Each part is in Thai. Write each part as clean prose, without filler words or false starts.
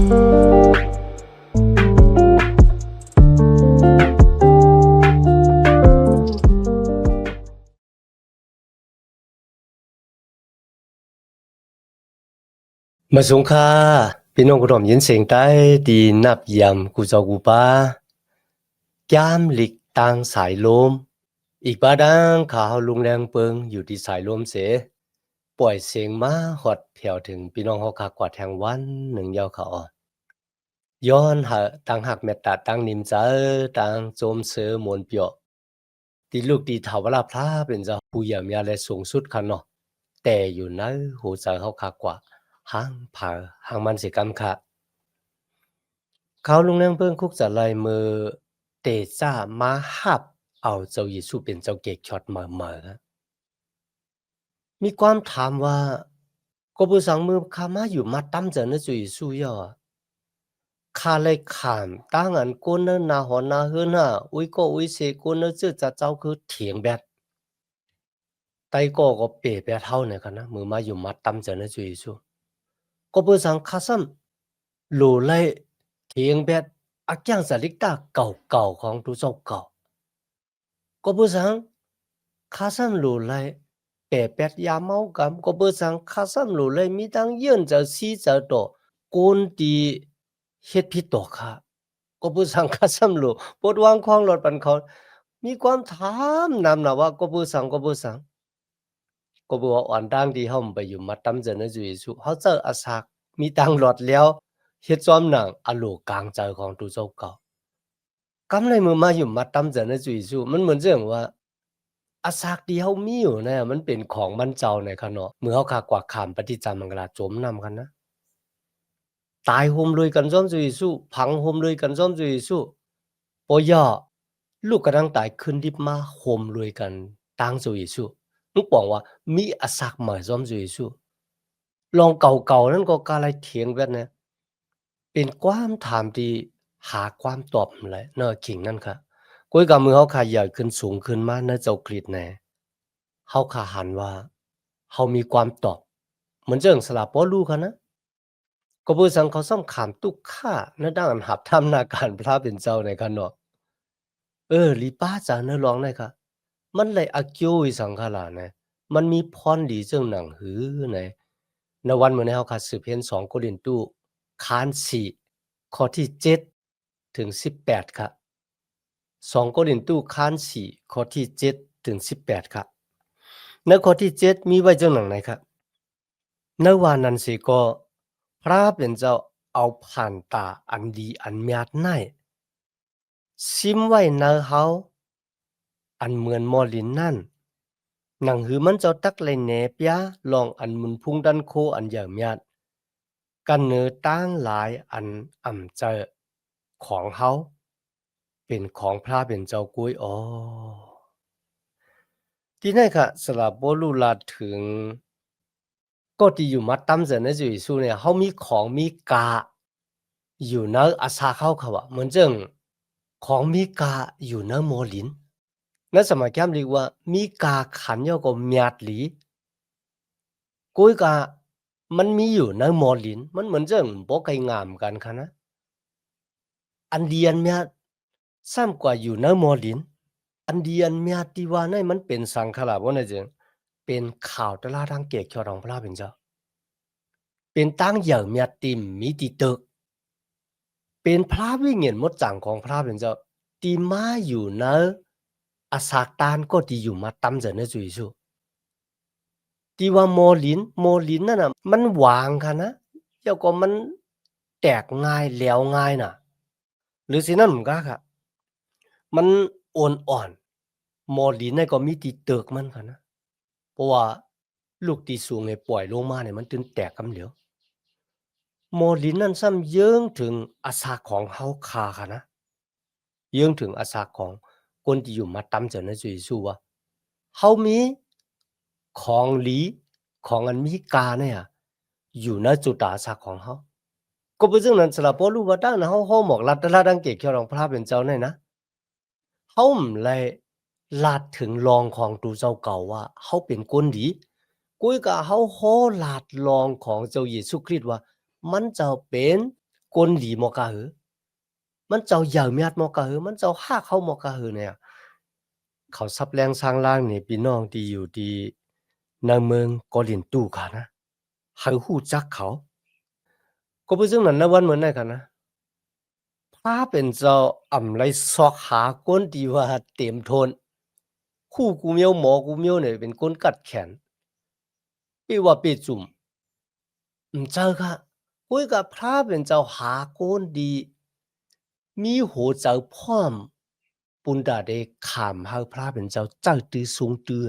มาสงค่าพี่น้องผู้ร่วมยินเสียงใต้ดีนับยำกูเจ้ากูป้าย้ำหลีกตางสายลมอีกบ้าดังข่าวลุงแรงเปิงอยู่ที่สายลมเสปล่อยเสียงมาหอดแผ่วถึงพี่น้องเฮาคากว่าแทงวันหนึ่งยาวเขาย้อนหาตังหักเมตตาตังนิมเจอตังโจมเสือมวลเปียวตีลูกตีเถาเวลาพระเป็นเจ้าผู้ยามยาและสูงสุดคันเนาะแต่อยู่ในหูใจเฮาคากว่าห้างผาห้างมันสิกรรมค่ะเขาลุงเรื่องเพิ่งคุกจะลายมือเตจ้ามาหับเอาเจ้าเยซูเป็นเจ้าเกกช็อตมามีความถามว่าก็บุสังมือข้ามาอยู่มาตั้มเจอเนจุยสู้ย่อข้าเลยขามตั้งอันก้นเนนาหอนาเฮือน่ะอุ้ยก็อุ้ยเสก้นเนจื้อจะเจ้าคือเถียงแบดไตก็เปแบดเท่าเนี่ยกันนะมือมาอยู่มาตั้มเจอเนจุยสู้ก็บุสังข้าซ้ำโลไลเถียงแบดอักยังสลิกตาเก่าของทุเจ้าเก่าก็บุสังข้าซ้ำโลไลแปะแปดยาเมากำก็บุสังข้าซ้ำโลไลมีตั้งเยื่นจะซีจะโตก้นตีเฮ็ดผิดต่อข้าก็บุสังข้าซ้ำโลปดวางควางหลอดปันเขามีความถามนำนะว่าก็บุสังก็บัวอ่อนดังที่เฮาไปอยู่มาตำเจนะจุยสุเฮาเจออาสากมีตังหลอดแล้วเฮ็ดจอมหนังอโลกลางใจของตุเจ้าเก่ากำเลยมือมาอยู่มาตำเจนะจุยสุมันเหมือนเรื่องว่าอาสากที่เฮามีอยู่เนี่ยมันเป็นของมันเจ้าในคะเนาะเมื่อเฮาคากว่าขามปฏิจจามังกลาจมนำกันนะตายโฮมเลยกันซ้อมจุยสุพังโฮมเลยกันซ้อมจุยสุปอย่อลูกกระดังตายขึ้นดิบมาโฮมเลยกันตังจุยสุนึกบอกว่ามีอาสากมาซ้อมจุยสุ ลองเก่าๆนั่นก็กาไรเถียงแบบเนี้ยเป็นความถามที่หาความตอบเลยเนาะขิงนั่นค่ะกุ้ยกับมือเฮาขาใหญ่ขึ้นสูงขึ้นมาเนาะเจ้ากรีดแหน่เฮาขาหันว่าเฮามีความตอบเหมือนเจิงสลับบ่รู้ค่ะนะก็บ่สังเขาซ้ำขามตุกค่าเนาะดังอันหับทำหน้าการพระเป็นเจ้าในคันเนาะลีป้าจาเนาะร้องได้ค่ะมันเลยอาเกียวอีสังขลานะมันมีพรดีเจิงหนังหือไหน ในวันมื้อนี้เฮาก็สืบเห็น2โครินธ์คาน4ข้อที่7ถึง18ครับ2โครินธ์คาน4ข้อที่7ถึง18ครับในข้อที่7มีไว้จังหนังไหนครับในว่านั้นสิก็พระเป็นเจ้าเอาผ่านตาอันดีอันเมียดไน้ซิมไว้ในเฮาอันเหมือนมอลินนั่นหนังหือมันเจ้าตักเลยแหนเปียลองอันมุนพุงดันโคอันอย่าเมียด กันเนื้อตั้งหลายอันอ่ำเจอของเฮาเป็นของพระเป็นเจ้ากุ้ยอ๋อที่นั่นค่ะสลับบ่รู้ลาดถึงก็ที่อยู่มาตั้มเสนอจุยสู้เนี่ยเฮามีของมีกาอยู่ในอาสาเขาเขาว่าเหมือนจังของมีกาอยู่ในโมลินนั่นสมัยแก้มเรียกว่ามีกาขันย่อก็เมียดหลีกุ้ยกามันมีอยู่ในโมลินมันเหมือนจังบ่ไกลงามกันค่ะนะ อันเดียนเมียซ้ำกว่าอยู่ในมอลินอันเดียนเมียที่ว่านั่นมันเป็นสังขารบ่นะจึงเป็นข่าวตลาดทางเกกชอรองพระเป็นเจ้าเป็นตั้งเหย่อเมียติมมีติตึกเป็นพระวิญญาณหมดจังของพระเป็นเจ้าที่มาอยู่ในอาสากตานก็ที่อยู่มาตำจะในจุยสุที่ว่าโมลินนั่นน่ะมันวางค่ะนะเจ้าก็มันแตกง่ายแหลวง่ายน่ะหรือสินั่นมันก็ค่ะ มันอ่อนๆมอลินเนี่ยก็มีที่เติกมันค่ะนะเพราะว่าลูกที่สูงให้ปล่อยลงมาเนี่ยมันตื่นแตกกำเหลียวมอลินนั่นซ้ำเยิ้งถึงอาสาของเฮาคาค่ะนะเยิ้งถึงอาสาของคนที่อยู่มาตำเจานะจุยสู้ว่าเฮามีของหลีของอันมีกาเนี่ยอยู่ในจุดอาสาของเฮาก็เป็นซึ่งนั้นสละบ่รู้ว่าดังนะเฮาหมอกลัดละดังเกกเขียวรองพระเป็นเจ้าเนี่ยนะ เขาเลยลาดถึงรองของตูเจ้าเก่าว่าเขาเป็นคนดีกุ้ยกะเขาโหลาดรองของเจ้าเยซูคริสต์ว่ามันจะเป็น กวนหลีหมอกะหือมันเจ้าเหย่าเมียดหมอกะหือมันเจ้าหากเขาหมอกะหือเนี่ยเขาซับแรงสร้างล่างนี่พี่น้องที่อยู่ที่ในเมืองกอลินตู่ค่ะนะเขาฮู้จักเขาก็บ่ซึ่งนั้นนะวันเหมือนได้ค่ะนะถ้าเป็นเจ้าอำไลซอกหาก้นที่ว่าเต็มทนคู่กูเมียวหมอกูเมียวเนี่ยเป็นก้นกัดแขนปี้ว่าปี้จุ่มเจอค่ะกุ้ยกับพระเป็นเจ้าหาก้นดีมีโหเจ้าพร้อมปุณดาได้ขามเฮาพระเป็นเจ้าเจ้าตือสูงเตือ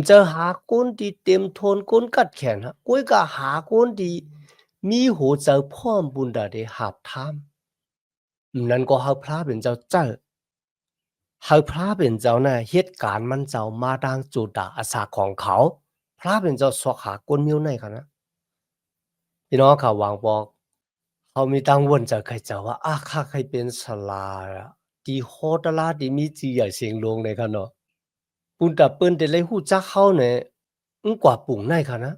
เจอหาก้นดีเต็มทนก้นกัดแขนฮะกุ้ยกับหาก้นดีมีโหเจ้าพร้อมปุณดาได้หาบทามนั่นก็เฮาพระเป็นเจ้าเจ้า เฮาพระเป็นเจ้าน่ะเหตุการณ์มันเจ้ามาดังจุดาอาสาของเขาพระเป็นเจ้าสวกหากวนมิวในค่ะนะพี่น้องค่ะวางบอกเขามีตังวนจากใครเจ้าว่าข้าใครเป็นสลาอะดีโฮตลาดีมีจีใหญ่เสียงลงในค่ะเนาะปุนตะเปิ้นแต่เลยฮู้จักเขาเนี่ยกว่าปุ่งในค่ะนะ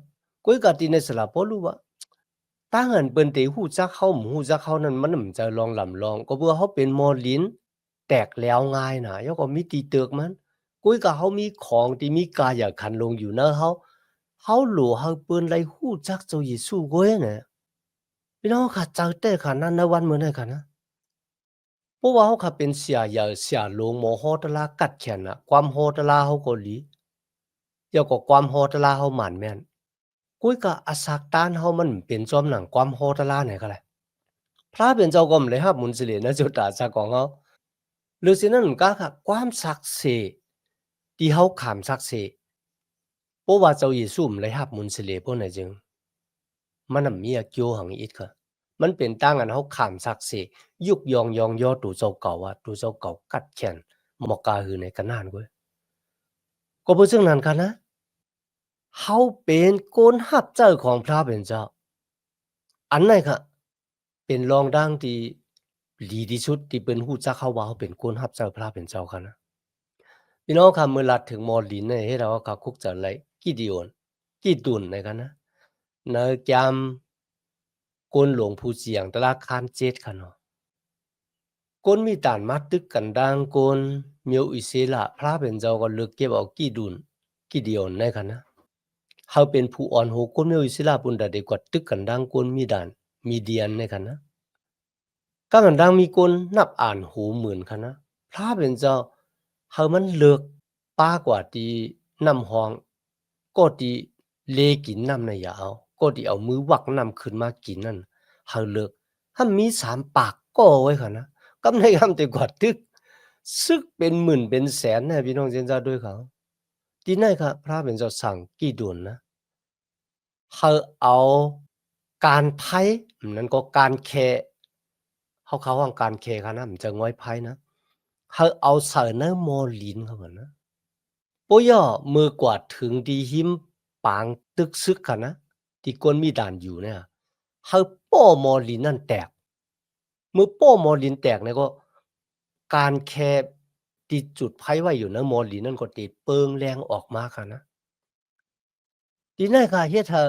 ก้อยกะติในสลาบ่รู้ว่าตั้งอันเปิ้นเตฮู้จักเขาหมู่ฮู้จักเขานั้นมันจะลองลำลองก็เพื่อเขาเป็นมอลิ้นแตกแล้วง่ายน่ะยก็มีตีเตึกมันกุ้ยกะเขามีของที่มีกายคันลงอยู่เนาะเขาหลัวเขาเปิ้นเลยฮู้จักเจ้าเยซูก้อยเนี่ยพี่น้องค่ะเจ้าแต่ค่ะนั้นในวันมื้อนั้นค่ะนะเพราะว่าเขาค่ะเป็นเสียใหญ่เสียลงหมอฮอดลากัดแขนน่ะความฮอดลาเขาก็หลีเดี๋ยวก็ความฮอดลาเขาหมั่นแม่น กุ้ยกะอาศักต้านเฮามันเป็นจอมหนังความโหดร้ายไหนก็แหละพระเป็นเจ้าก็มเลยครับมุนสิเลนะจุดตาจากของเฮาหรือสินั้นก็ค่ะความศักดิ์สิทธิ์ที่เฮาขามศักดิ์สิทธิ์เพราะว่าเจ้าเยซูมเลยครับมุนสิเลพวกนั้นจึงมันน่ะมีอะเกี่ยวหังอีกค่ะมันเป็นตั้งอันเฮาขามศักดิ์สิทธิ์ยุกยองยองยอตู่เจ้าเก่าว่าตู่เจ้าเก่ากัดแขนมอกาหือในกันนานเว้ยก็บ่ซึ่งนั้นค่ะนะเฮาเป็นคนรับเจ้าของพระเป็นเจ้า อันไหนค่ะเป็นรองดังที่ดีที่สุดที่เปิ้นฮู้จักเขาว่าเขาเป็นคนรับเจ้าพระเป็นเจ้าค่ะนะพี่น้องค่ะเมื่อลัดถึงมอลินเนี่ยให้เราก็คุกจะไหลกี่ดิโอนกี่ตุนในกันนะในจำกวนหลวงผู้เสียงตะลาคานเจ็ดค่ะเนาะกวนมีต่านมาตึกกันดังกวนเมียวอิเสระพระเป็นเจ้าก็เลือกเก็บเอากี่ดุนกี่ดิโอนในค่ะนะเขาเป็นผู้อ่อนโหกวนเมียวอิเสระปุ่นดาได้กว่าตึกกันดังกวนมีด่านมีเดียนในค่ะนะ ก็มันดังมีคนนับอ่านหูหมื่นคะนะพระเป็นเจ้าเฮามันเลิกป้ากว่าที่นำห้องก็ที่เลกินนำน่ะอย่าเอาก็ที่เอามือวักนำขึ้นมากินนั่นเฮาเลิกถ้ามี3ปากก็ไว้ค่ะนะกำในคำแต่กว่าตึกซึกเป็นหมื่นเป็นแสนนะพี่น้องเจนเจ้าด้วยเขาที่ไหนครับพระเป็นเจ้าสั่งกี่ดุลนะเขาเอาการไพ่นั่นก็การแค เขาว่าการเคค่ะนะมันจะง่อยไพ่นะเขาเอาใส่ในมอลินเขาเหมือนนะปุย่อมือกวาดถึงดีหิมปางตึกซึกค่ะนะที่ก้นมีด่านอยู่เนี่ยเขาโป้มอลินนั่นแตกมือโป้มอลินแตกเนี่ยก็การแคที่จุดไพ่ไว้อยู่นะมอลินนั่นก็ติดเปิงแรงออกมาค่ะนะทีนั้นค่ะเฮ็ดเธอ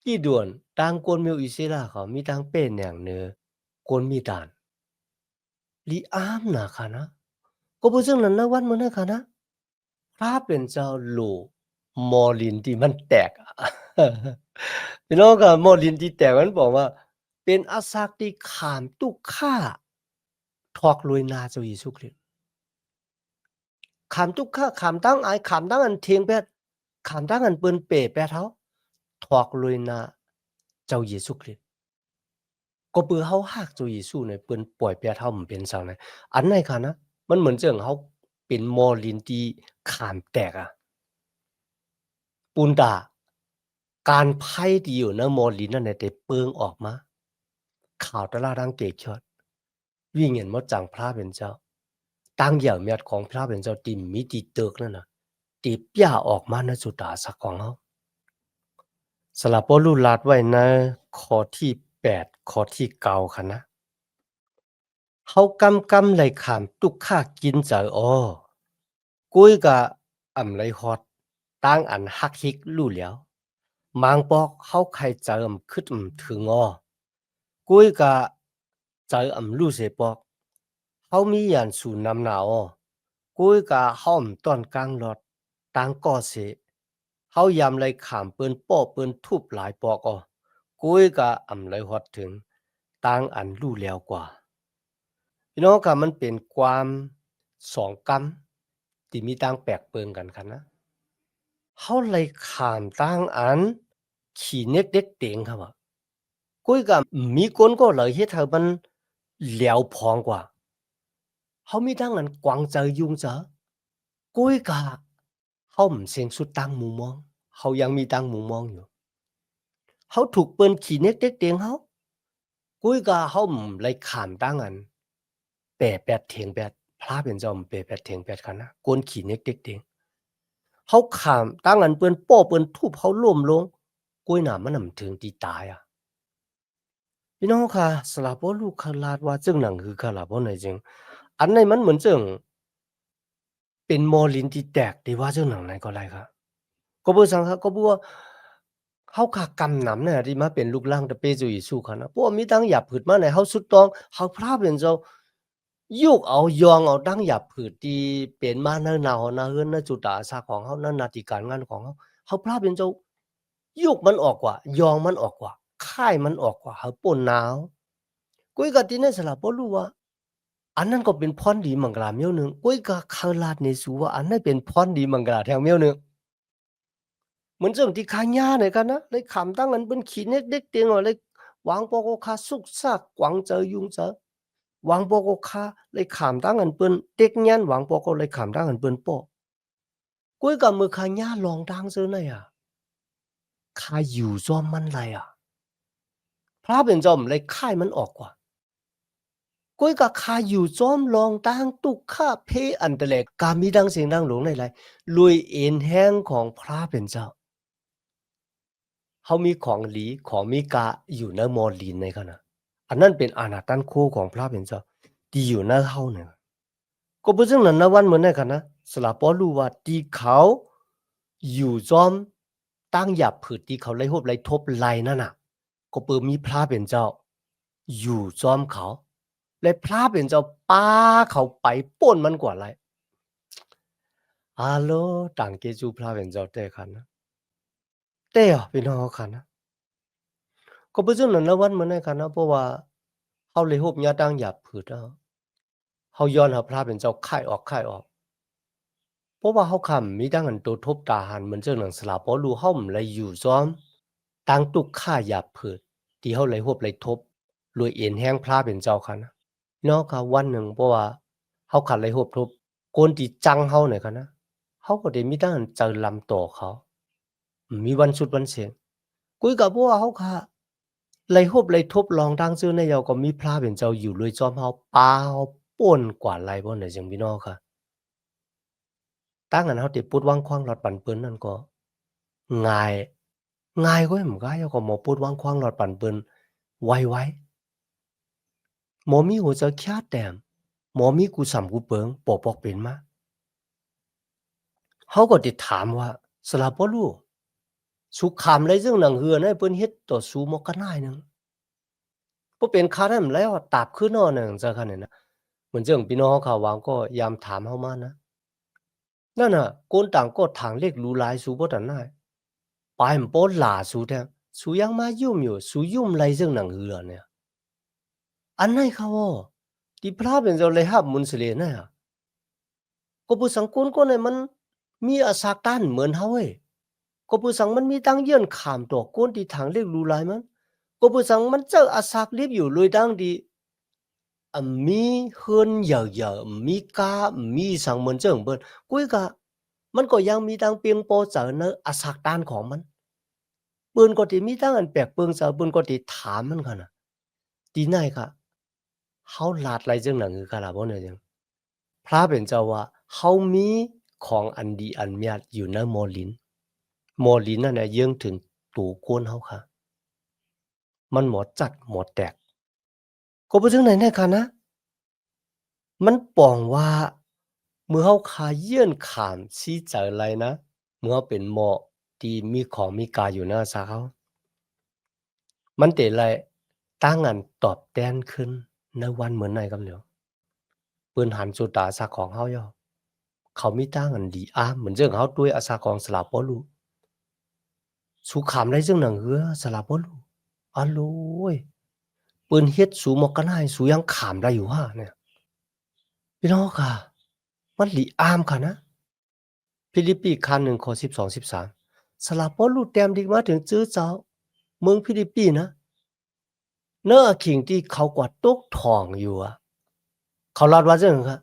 กี่ด่วนตางกวนเมียวอิเซราเขามีทางเป็นอย่างเนอกวนมีด่าน ลีอามนะคะนะก็บ่ซึ่งนั้นนะวันมื้อนั้นค่ะนะถ้าเป็นเจ้าโลมอลินที่มันแตกอะพี่น้องครับมอลินที่แตกมันบอกว่าเป็นอาสากที่ข้ามตุกข้าทอกลวยนาเจ้าเยซูคริสต์ข้ามตุกข้าข้ามตั้งอายข้ามตั้งอันเทียงแปดข้ามตั้งอันเปิ้นเป้แปดเฮาทอกลวยนาเจ้าเยซูคริสต์ก็เปือเฮาฮักเจ้าเยซูเนี่ยเปิ้นปล่อยแปดเฮามันเป็นจั่งใดอันไหนค่ะนะมันเหมือนจั่งเฮาเป็นมอลินที่ข้ามแตกอะ ปูนตาการไพ่ที่อยู่ในโมลินนั่นน่ะได้เปิงออกมาข่าวตะลาดังเกชอดวิ่งเห็นมดจังพระเป็นเจ้าตั้งเหยี่ยวเมียดของพระเป็นเจ้าติมมีตีเติกนั่นน่ะตีป้าออกมาในสุดาสักของเฮาสลับปลุลาดไว้ในข้อที่8ข้อที่9ค่ะนะเฮากำไหลขามตุกข้ากินใจอ้อกุ้ยกะอ่ำไหลฮอดตั้งอันฮักฮิกรู้แล้ว มางปอกเขาไข่เจิมขึ้นถึงอ้อ กุ้ยกะใจรู้เสปอกเขามียันสูนำหนาวกุ้ยกะห้อมต้อนกลางรถตังก่อเสเขายำเลยขามเปิ้นป้อเปิ้นทุบหลายปอกกุ้ยกะเลยฮอดถึงตังอันรู้แล้วกว่าพี่น้องค่ะมันเป็นความสองกรรมที่มีตังแปลกเปิงกันค่ะนะเขาเลยขามตังอันขี่เน็กเด็กเต็งครับกุ้ยกะมีคนก็เลยเฮ็ดให้มันเหลียวพองกว่าเขามีทั้งอันกวางเจอยุงเจอกุ้ยกะเขาเสียงสุดตังมุมมองเขายังมีตังมุมมองอยู่เขาถูกเปิ้นขี่เน็กเด็กเต็งเขากุ้ยกะเขาเลยขามตังอันแปะแปดเถียงแปดพระเป็นจอมแปะแปดเถียงแปดกันนะกวนขี่เน็กเด็กเต็งเขาขามตังอันเปิ้นโป้เปิ้นทุบเขาล้มลงกุ้ยน่ะมันถึงตีตายพี่น้องค่ะสลับว่าลูกขลาดว่าจึงหนังคือขลาดว่าไหนจึงอันในมันเหมือนจึงเป็นมอลินที่แตกที่ว่าจึงหนังไหนก็ไรครับก็บ่สังครับก็บ่ว่าเฮาขากำหนำเนี่ยที่มาเป็นลูกหลางตะเปจุอีสู้คันนะเพราะว่ามีตั้งหยาบผืดมาไหนเฮาสุดตองเฮาพลาดเป็นเจ้ายุกเอายองเอาดั้งหยาบผืดที่เป็นมาเนิ่นหนาวนาเฮือนณจุดอาสาของเฮาณหน้าที่การงานของเฮาพลาดเป็นเจ้ายุกมันออกกว่ายองมันออกกว่าค่ายมันออกกว่าเฮาป่นหนาวกุ้ยกะติเนี่ยสลับบ่รู้ว่าอันนั้นก็เป็นพรดีมังกลาเมียวหนึ่งกุ้ยกะคาลาดในสูว่าอันนั้นเป็นพรดีมังกลาแถวเมียวหนึ่งเหมือนเรื่องที่ขายยาเนี่ยกันนะเลยขำตั้งอันเป็นขีเน็กเด็กเตียงอ่ะเลยหวังปอกคาสุกซากหวังเจอยุงเจอหวังปอกคาเลยขำตั้งอันเป็นเด็กยันหวังปอกเลยขำตั้งอันเป็นปอกุ้ยกับมือขายยาลองดังเจอเนี่ยขายอยู่จอมมันไรพระเป็นจอมเลยค่ายมันออกกว่ากุ้ยกับคาอยู่จอมลองตั้งตุกข้าเพอันเตเลกกามีดังเสียงดังหลงในไรลุยเอ็นแห้งของพระเป็นเจ้าเขามีของหลีของมีกาอยู่ในมอลินในขณะอันนั้นเป็นอาณาตันโคของพระเป็นเจ้าที่อยู่ในเฮาเนี่ยก็เพราะฉะนั้นนะวันเหมือนในขณะสลับปอรู้ว่าที่เขาอยู่จอมตั้งหยับผืดที่เขาไล่หบไล่ทบไล่นั่นน่ะก็เปิดมีพระเป็นเจ้าอยู่จอมเขาและพระเป็นเจ้าป้าเขาไปป่นมันกว่าไรฮัลโหลต่างเกจูพระเป็นเจ้าแต่ขันนะแต่เป็นน้องขันนะก็เพราะฉะนั้นนะวันเหมือนในขันนะเพราะว่าเขาเลยหบยาตั้งหยับผืดเขาย้อนหาพระเป็นเจ้าค่ายออกค่ายออกเพราะว่าเขาคำมีดังอันตัวทบตาหันเหมือนเจ้าหนังสลาเพราะรู้เขามันเลยอยู่ซ้อมตั้งตุกค่าหยาบผืดที่เขาเลยหบเลยทบรวยเอ็นแห้งพระเป็นเจ้าคันนะนอกค่ะวันหนึ่งเพราะว่าเขาขัดเลยหบทบคนที่จังเขาเนี่ยคันนะเขาก็ได้มีดังอันเจอลำต่อเขามีวันสุดวันเสียงกุยกับพวกเขาค่ะเลยหบเลยทบลองดังซื้อในเยาก็มีพระเป็นเจ้าอยู่เลยจอมเขาปาเขาป่นกว่าไรบ่เนี่ยจังพี่น้องค่ะตั้งอันเขาติดปุดว่างควางหลอดปั่นปืนนั่นก็ง่ายง่ายก็เหมือนกันเขาก็หมอปุดว่างควางหลอดปั่นปืนไวหมอมีหัวใจแค่แต้มหมอมีกูสำกูเปิงปอกปอกเป็นมาเขาก็ติดถามว่าสลับบ่รู้สุขามไรซึ่งหนังเหือนะเปิ้นเฮ็ดต่อสู้มอกันนายหนึงบ่เป็นคานั้นแล้วตาบคือนอหนึ่งจังคั่นน่ะเหมือนจังพี่น้องเขาวางก็ยามถามเฮามานะนั่นน่ะคนต่างก็ถางเล็กรู้หลายสู้บ่ตันนายปายมันโปหลาสู้แท้สู้ยังมายุ่มอยู่สู้ยุ่มไรซึ่งหนังเหือเนี่ยอันไหนเขาที่พระเป็นเจ้าเลยหับมุนสเลนะก็ผู้สังกุนก็เนี่ยมันมีอาสากตันเหมือนเฮาเว้ยก็ผู้สังมันมีตั้งเยื่อนขามตัวก้นที่ทางเล็กรู้หลายมันก็ผู้สังมันเจออาสากลิบอยู่เลยดังดีมีเฮือนเหย่อๆมีกามีสังเหมือนเจิงเบิดกุ้ยกะมันก็ยังมีดังเปียงโปเจอเนอะอาสากตานของมันปืนก็ที่มีตั้งอันแปลกเปิงเจอปืนก็ที่ถามมันกันน่ะตีไหนค่ะเฮาลาดไรจังหนังคือกะล่ะบ่เนี่ยจังพระเป็นเจ้าว่าเฮามีของอันดีอันเมียดอยู่ในมอลินมอลินนั่นน่ะเยื่องถึงตูก้นเฮาค่ะมันหมอจัดหมอแตกก็บ่ถึงไหนแน่ค่ะนะ มันปองว่าเมื่อเขาคาเยื่อนขามชี้เจออะไรนะเมื่อเขาเป็นหมอที่มีของมีกายอยู่หน้าซาเขามันเตะไร ตั้งอันตอบแทนขึ้นในวันเหมือนไหนกำเหลียวเปิ้นหันจุดตาอาสาของเฮาย่อเขามีตั้งอันดีเหมือนเรื่องเฮาด้วยอาสาของสลาบ่รู้สูขามได้จึงหนังเหือสลาบ่รู้โลยเปิ้นเฮ็ดสูหมอกกันให้สูยังขามได้อยู่ว่าเนี่ยพี่น้องค่ะมันหลีค่ะนะฟิลิปปีคัน1ข้อ12-13สลาบ่รู้แต้มดีมาถึงจื้อเจ้าเมืองฟิลิปปีนะเน้อขิงที่เขากว่าตกทองอยู่เขาลอดว่าจังค่ะ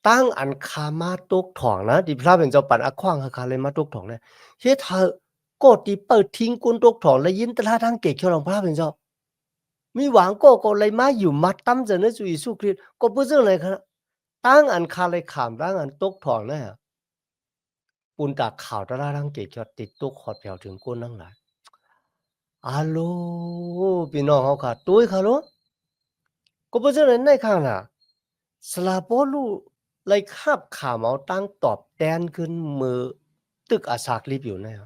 ตั้งอันคามาตกถองนะที่พระเป็นเจ้าปันอะขว้างคาเลยมาตกถองเนี่ยเฮ็ดเถอะก็ที่เปิดทิ้งกุนตกถองและยินตลาทางเกเขียวของพระเป็นเจ้ามีหวังก็เลยมาอยู่มาตั้มเจอในจุยสุคริสต์ก็บ่เรื่องอะไรครับตั้งอันคาเลยขามตั้งอันตกถองเนี่ยปุนตาข่าวตลาทางเกเขียวติดตกขอดแผ่วถึงก้นทั้งหลายโลพี่น้องเฮาค่ะตุ้ยค่ะโลก็บ่เรื่องนั้นในข้างน่ะสลาบ่รู้เลยคาบข่าวเอาตั้งตอบแทนขึ้นมือตึกอาสากลิบอยู่เนี่ย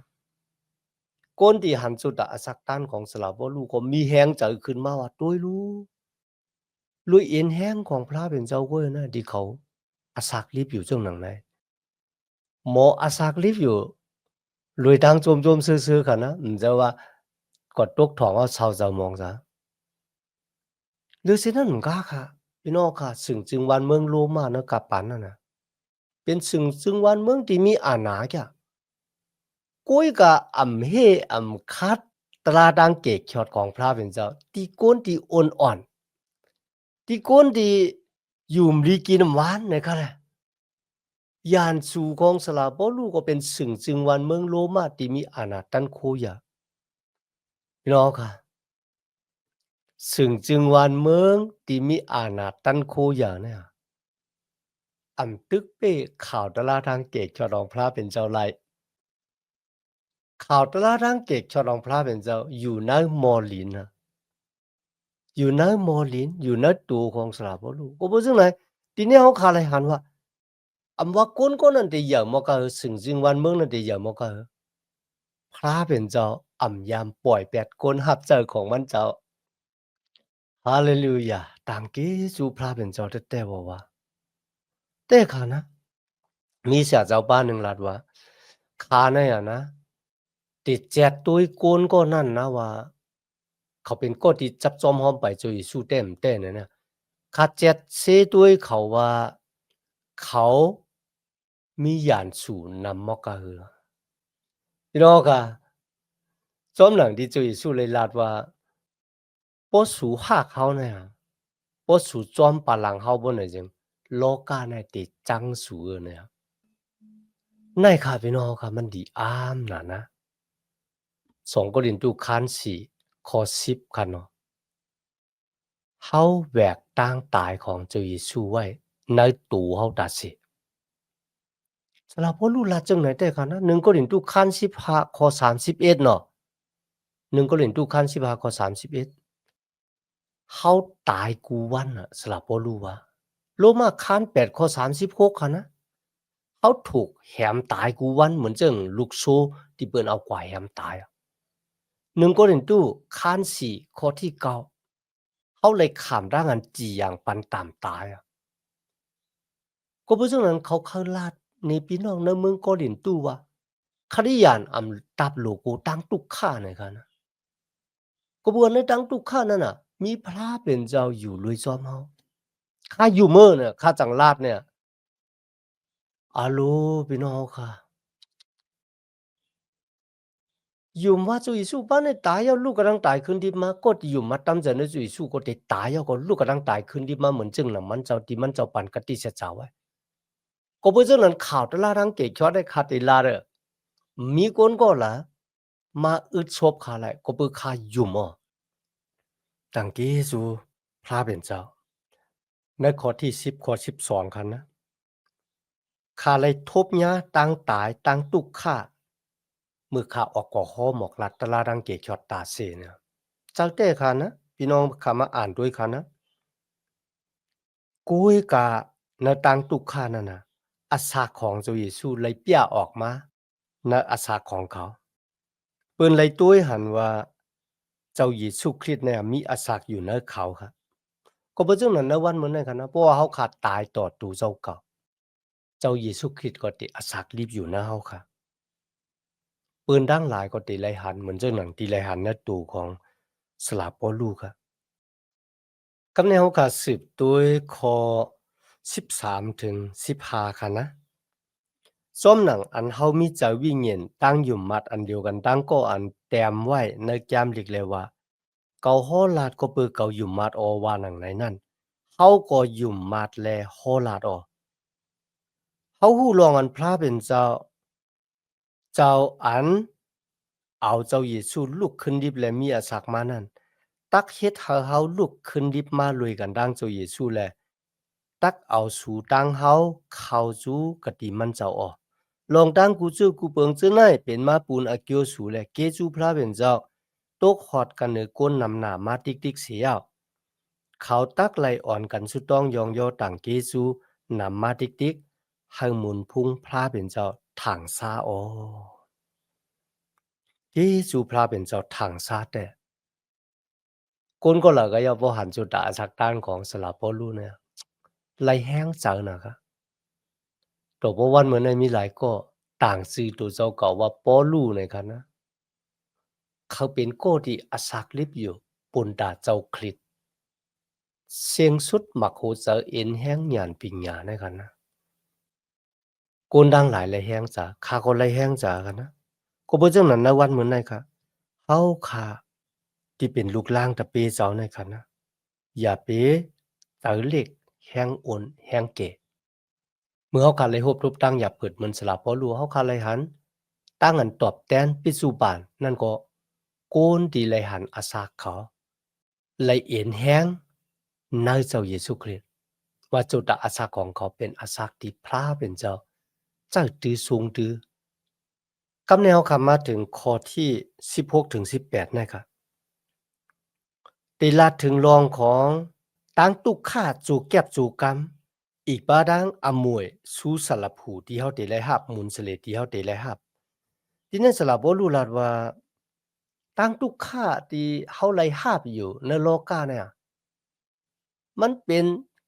ก้นที่หันสุดอาสักตันของสลาบ่รู้ก็มีแฮงใจขึ้นมาว่าตุ้ยรู้ลุยเอ็นแห้งของพระเป็นเจ้าเว้ยนะที่เขาอาสากลิบอยู่จังหนังไหนหมออาสากลิบอยู่ลุยดังโจมๆซื่อๆค่ะนะจะว่ากดตกถองเอาชาวเจ้ามองซะหรือสินั้นกะค่ะพี่น้องค่ะซึ่งจึงวันเมืองโรมานะกะปันนั่นน่ะเป็นซึ่งวันเมืองที่มีอาณาแกกุ้ยกะเฮคัดตราดังเกกชอดของพระเป็นเจ้าที่ก้นที่อ่อนอ่อนที่ก้นที่อยู่มลีกินหวานนะครับแหละยานสู่ของสลาบ่รู้ก็เป็นซึ่งวันเมืองโรมาที่มีอาณาตันโคยาพี่น้องค่ะซึ่งจึงวันเมืองที่มีอาณาตันโคยาเนี่ยตึกเป้ข่าวตลาทางเกกชอดของพระเป็นเจ้าไรข่าวตลาทางเกกชอดของพระเป็นเจ้าอยู่ในมอลินนะอยู่ในมอลินอยู่ในตัวของสลาบ่รู้ก็บ่ซึ่งไหนทีนี้เฮาคาเลยหันว่าว่าก้นนั่นที่อย่ามอกะซึ่งจึงวันเมืองนั่นที่อย่ามอกะพระเป็นเจ้ายามปล่อยแปดก้นรับเจ้าของมันเจ้าฮาเลลูยาตามเกซูพระเป็นเจ้าแท้ๆว่าแต่ข้านะมีเสียเจ้าบ้านหนึ่งรัดว่าข้าเนี่ยนะติดแจกตุ้ยโกนก็นั่นนะว่าเขาเป็นก้นที่จับจอมหอมไปจุยสู้เต็มเต้เนี่ยนะข้าแจกเซตุ้ยเขาว่าเขามีหยานสูนำมอกะเหือพี่น้องค่ะจอมหลังที่จุยสู้เลยลาดว่าบ่สูหากเขาเนี่ยบ่สูจอมปะหลังเฮาบ่เนี่ยจึงโลกาในติจังสูเนี่ยในค่ะพี่น้องค่ะมันดีน่ะนะ2โครินธ์คัน4ข้อ10ค่ะเนาะเฮาแหวกต่างตายของเจ้าเยซูไว้ในตัวเฮาตัดสิสำหรับบ่รู้ลัดจังไหนแต่ค่ะนะ1โครินธ์คัน15ข้อ31เนาะ1โครินธ์คัน15ข้อ31เขาตายกูวันน่ะสลับบ่รู้ว่าโรมาคัน8ข้อ36ค่ะนะเขาถูกแหมตายกูวันเหมือนจั่งลูกโซ่ที่เปิ้นเอากว่าแหมตาย1โครินธ์คัน4ข้อที่9เขาเลยข้ามร่างอันจีอย่างปันตามตายก็เพราะฉะนั้นเขาเข้าลาดในพี่น้องในเมืองโครินธ์ว่าคริยานตับโลโกตั้งตุกข่าในค่ะนะกระบวนในตั้งตุกข่านั่นน่ะมีพระเป็นเจ้าอยู่ลุยซ้อมเฮาข้าอยู่เม้อเนี่ยข้าจังลาดเนี่ยโลพี่น้องค่ะอยู่ว่าจุยสู้บ้านในตายเอาลูกกำลังตายขึ้นดิบมาก็อยู่มาตำจะในจุยสู้ก็ได้ตายเอาก็ลูกกำลังตายขึ้นดิบมาเหมือนจึงน่ะมันเจ้าที่มันเจ้าปันกติเสียเจ้าไว้ก็เพราะฉะนั้นข่าวตะลาทังเกชอได้คาติลาเด้อมีคนก็ล่ะมาอึดชบขาไหลก็เปิข้าอยู่มอตังเกซูพระเป็นเจ้าในข้อที่10ข้อ12คันนะข้าเลยทบยาตั้งตายตั้งตุกข้า มือขาออกก่อข้อหมอกลัดตะลาดังเกจอดตาเสเนี่ยจากแต่ค่ะนะพี่น้องขามาอ่านด้วยค่ะนะกุ้ยกะในตังตุกขานั่นนะอาสาของเจ้าเยซูเลยเปียออกมาในอาสาของเขาเปิ้นเลยตุ้ยหันว่า เจ้าเยซูคริสต์เนี่ยมีอาศักอยู่ในเขาครับก็บ่จังนั้นนะวันเหมือนนั้นครับนะเพราะว่าเฮาขาดตายต่อตู่เจ้าเก่าเจ้าเยซูคริสต์ก็ติอาศักลิบอยู่นะเฮาค่ะปืนดังหลายก็ติไลหันเหมือนจังหนังติไลหันในตู่ของสลาปอลูครับกำในเฮาก็สืบด้วยข้อ13ถึง15ค่ะนะส้มหนังอันเฮามีใจวิญญาณตั้งอยู่มัดอันเดียวกันตั้งก็อันแต้มไว้ในแก้มลิกเลยว่าเกาฮอลาดก็เปิดเกาอยู่มัดออว่าหนังไหนนั่นเฮาก็อยู่มัดแลฮอลาดออเฮาฮู้ลองอันพระเป็นเจ้าอันเอาเจ้าเยซูลุกขึ้นดิบและมีอาสักมานั่นตักเฮ็ดให้เฮาลุกขึ้นดิบมาลุยกันดังเจ้าเยซูแลตักเอาสู่ตังเฮาเข้าสู่กะติมันเจ้าออลองตังกูจื้อกูเปิงจื้อไหนเป็นมาปูนอาเกียวสู่แลเกจูพระเป็นเจ้าตกฮอดกันเนอก้นนำหน้ามาติ๊กๆเสียาวเขาตักไหลอ่อนกันสุดต้องยองยอต่างเกจูนำมาติ๊กๆให้หมุนพุ่งพระเป็นเจ้าถังซาออ 耶稣พระเป็นเจ้าถังซาแต่คนก็ละก็ยาบ่หันจุดาสักด้านของสลาปอลูเนี่ยไหลแห้งเจอนะครับแต่ว่าวันเหมือนในมีหลายก็ต่างสื่อตัวเจ้าเก่าว่าปอลูในคันนะเขาเป็นโก้ที่อาศักลิบอยู่ปุนดาเจ้าคริสเสียงสุดมักโหเจอเอ็นแห้งหยานปิญญาในคันนะคนดังหลายไหลแห้งจ๋าข้าก็ไหลแห้งจ๋ากันนะก็บ่จังนั้นนะวันเหมือนในค่ะเฮาค่ะที่เป็นลูกล่างตะเปเจ้าในคันนะ อย่าเป๋เต๋อเล็กแห้งอ่อนแห้งเก๋เมื่อเขาขาดเลยหบรูปตั้งอย่าเปิดมันสลับพอรู้เขาขาดเลยหันตั้งอันตอบแทนปิสุบานนั่นก็โกนดีเลยหันอาสาเขาเลยเอ็นแห้งในเจ้าเยซูคริสต์ว่าจุดอาสาของเขาเป็นอาสาที่พระเป็นเจ้าเจ้าตือสูงตือกำแนวคำมาถึงข้อที่16ถึง18นะครับ ติลาถึงรองของตั้งตุกขาดจูเก็บจูกรรมอีกบาดังอมวยสู้สลับผูที่เฮาได้ไลหับมุนเสลที่เฮาได้ไลหับที่นั่นสลับบ่รู้ลาดว่าตั้งตุกขาที่เฮาไลหับอยู่ในโลกาเนี่ยมันเป็น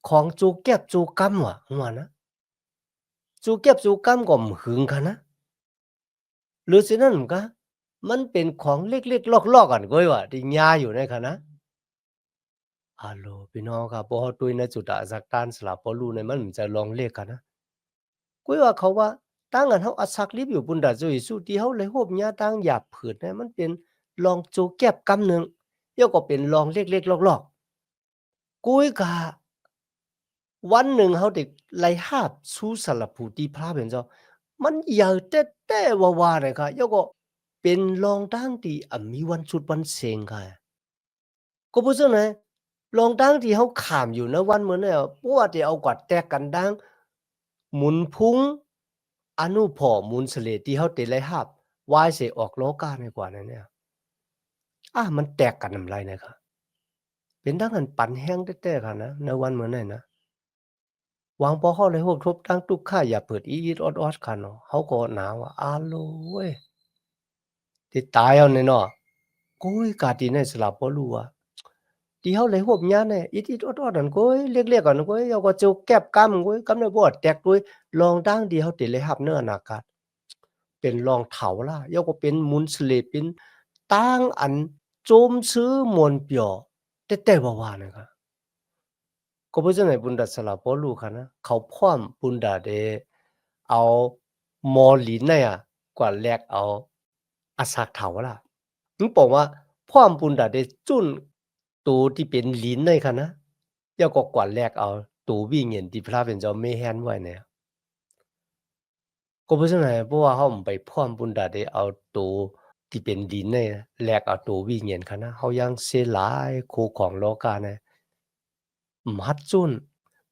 ของจูเก็บจูกรรมว่ะว่านะจูเก็บจูกรรมก็หึงกันนะหรือสินั้นก็มันเป็นของเล็กๆลอกๆกันก้อยว่าที่ญาอยู่ในคะนะ ฮัลโหลพี่น้องครับพอเราตุ้ยในจุดอะสักการสลับพอรู้ในมันจะลองเลขกันนะกุ้ยว่าเขาว่าตั้งอันเขาอาศักลิบอยู่บุญดาจุยสู้ที่เขาเลยโหบญาตั้งหยาบผืดเนี่ยมันเป็นลองโจแก็บกำหนึ่งเดี๋ยวก็เป็นลองเล็กๆลอกๆกุ้ยกะวันหนึ่งเขาเด็กไล่หาบสู้สลับผู้ที่พระเป็นเจ้ามันใหญ่แต่ว่าเลยค่ะเดี๋ยวก็เป็นลองตั้งที่มีวันชุดวันเสงค่ะ ก็เพราะฉะนั้นลองตั้งที่เขาขามอยู่นะวันเหมือนเนี่ยเพราะว่าที่เอากวัดแตกกันดังหมุนพุงอนุพอมุนเสลที่เขาติดไรหับวายเสออกโลกาในกว่านั้นเนี่ยมันแตกกันนำไรนะครับเป็นดังนั้นปั่นแห้งแต่ๆค่ะนะในวันเหมือนนั่นนะวางพอเขาเลยโหบทบตั้งตุกข่าอย่าเปิดอีดออดๆค่ะเนาะเขาก็หนาวว่าโลเว้ยที่ตายเอาเนี่ยเนาะโอ้ยกาดที่ในสลับบ่รู้ว่า ที่เขาเลยหบญาเนี่ยอีดอดๆนั่นโก้ยเรียกๆกันโก้ยเอาก็เจ้าแก็บกำโก้ยกำในบ่แตกด้วยลองดังที่เขาติเลยหับเนื้ออากาศเป็นรองเถาล่ะยาก็เป็นมุนสเลเป็นตั้งอันโจมซื้อมวนเปียวแต่ว่านะครับก็เพราะฉะนั้นบุญดัสละบ่รู้ค่ะนะเขาพร้อมบุญดาเดเอามอลินเนี่ยกว่าแลกเอาอาสากเถาล่ะ ถึงบอกว่าพร้อมปุณดาได้จุ้นตูที่เป็นลิ้นในค่ะนะแล้วก็กว่าแลกเอาตูวิ่งเห็นที่พระเป็นเจ้าไม่แฮนไว้เนี่ยก็เพราะฉะนั้นเพราะว่าเขาไปพร้อมปุณดาได้เอาตูที่เป็นลิ้นในแลกเอาตูวิ่งเห็นค่ะนะเขายังเสียหลายคู่ของโลกาเนี่ยมัดจุ้น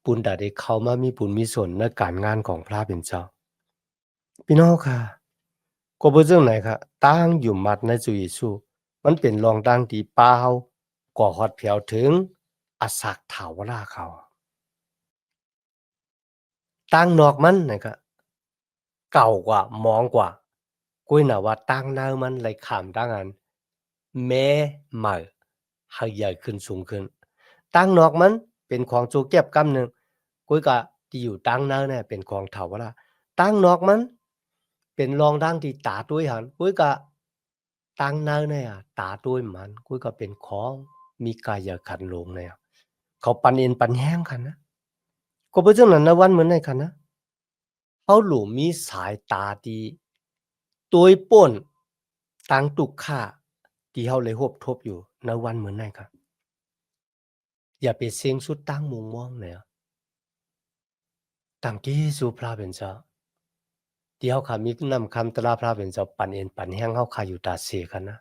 ปุณดาได้เข้ามามีบุญมีส่วนในการงานของพระเป็นเจ้าพี่น้องค่ะก็บ่จั่งไหนค่ะตั้งอยู่หมัดในจุเยซูมันเป็นรองตั้งที่เปล่าก่อฮอดแผ่วถึงอสักถาวราเขาตั้งนอกมันนั่นก็เก่ากว่ามองกว่ากุ้ยน่ะว่าตั้งในมันไหลข้ามตั้งอัน แม่ใหม่ให้ใหญ่ขึ้นสูงขึ้นตั้งนอกมันเป็นของโจเก็บกำหนึ่งกุ้ยกะที่อยู่ตั้งเนอเนี่ยเป็นของเถาวละตั้งนอกมันเป็นรองดังที่ตาตุ้ยหันกุ้ยกะตั้งเนอเนี่ยตาตุ้ยมันกุ้ยก็เป็นของมีกายขันลงเนี่ยเขาปันเอ็นปันแห้งกันนะก็เพราะฉะนั้นนะวันเหมือนในกันนะเขาหลูมีสายตาดีตัวป่นตั้งตุกข่าที่เขาเลยหบทบอยู่ในวันเหมือนในครับอย่าไปเสียงสุดตั้งมุมมองเนี่ยตั้งกี้สู่พระเป็นเจ้าที่เขาขามีนำคำตราพระเป็นเจ้าปันเอ็นปันแห้งเขาขาอยู่ตาเสียกันนะ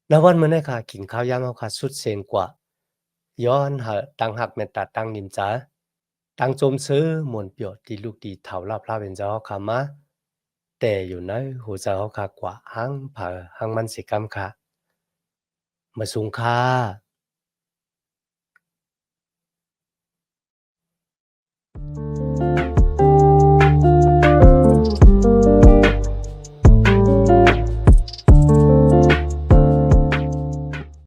ในวันเหมือนในค่ะกินข้าวยามเขาขาสุดเซนกว่าย้อนหาตั้งหักเมตตาตั้งนิมจ้าตั้งจมซื้อมวลเปียวที่ลูกดีเถาลาพระเป็นเจ้าเขาขามาแต่อยู่ในหัวใจเขาขากว่าหังเผอหังมันสิกรรมค่ะมาสูงค่า